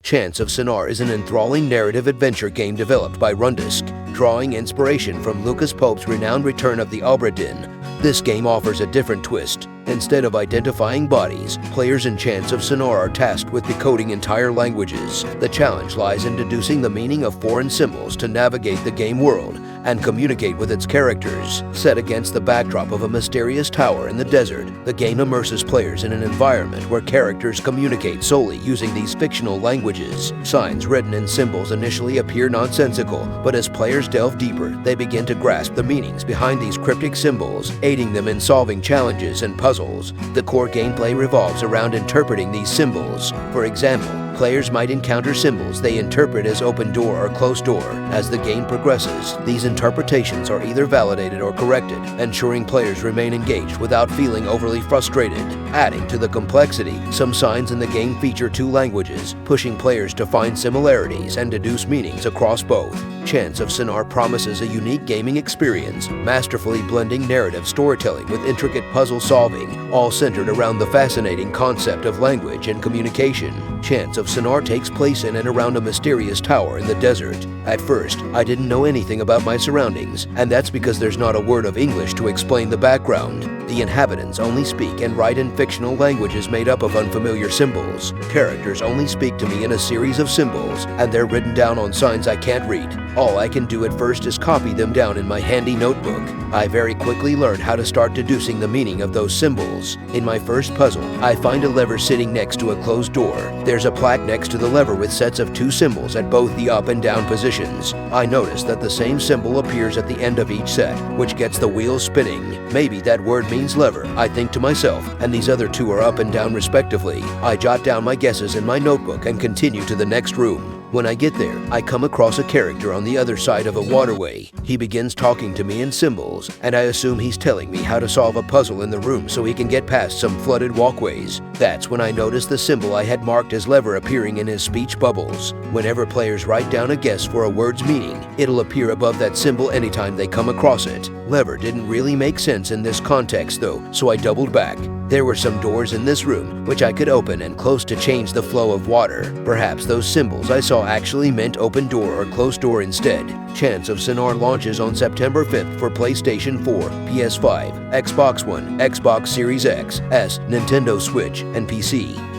Chants of Sennaar is an enthralling narrative adventure game developed by Rundisk, drawing inspiration from Lucas Pope's renowned Return of the Obra Dinn. This game offers a different twist. Instead of identifying bodies, players in Chants of Sennaar are tasked with decoding entire languages. The challenge lies in deducing the meaning of foreign symbols to navigate the game world and communicate with its characters. Set against the backdrop of a mysterious tower in the desert, the game immerses players in an environment where characters communicate solely using these fictional languages. Signs written in symbols initially appear nonsensical, but as players delve deeper, they begin to grasp the meanings behind these cryptic symbols, aiding them in solving challenges and puzzles. The core gameplay revolves around interpreting these symbols. For example, players might encounter symbols they interpret as open door or closed door. As the game progresses, these interpretations are either validated or corrected, ensuring players remain engaged without feeling overly frustrated. Adding to the complexity, some signs in the game feature two languages, pushing players to find similarities and deduce meanings across both. Chants of Sennaar promises a unique gaming experience, masterfully blending narrative storytelling with intricate puzzle solving, all centered around the fascinating concept of language and communication. Chants of Sennaar takes place in and around a mysterious tower in the desert. At first, I didn't know anything about my surroundings, and that's because there's not a word of English to explain the background. The inhabitants only speak and write in fictional languages made up of unfamiliar symbols. Characters only speak to me in a series of symbols, and they're written down on signs I can't read. All I can do at first is copy them down in my handy notebook. I very quickly learned how to start deducing the meaning of those symbols. In my first puzzle, I find a lever sitting next to a closed door. There's a plaque next to the lever with sets of two symbols at both the up and down positions. I notice that the same symbol appears at the end of each set, which gets the wheels spinning. Maybe that word means lever, I think to myself, and these other two are up and down respectively. I jot down my guesses in my notebook and continue to the next room. When I get there, I come across a character on the other side of a waterway. He begins talking to me in symbols, and I assume he's telling me how to solve a puzzle in the room so he can get past some flooded walkways. That's when I notice the symbol I had marked as lever appearing in his speech bubbles. Whenever players write down a guess for a word's meaning, it'll appear above that symbol anytime they come across it. Lever didn't really make sense in this context though, so I doubled back. There were some doors in this room which I could open and close to change the flow of water. Perhaps those symbols I saw actually meant open door or closed door instead. Chants of Sennaar launches on September 5th for PlayStation 4, PS5, Xbox One, Xbox Series X, S, Nintendo Switch, and PC.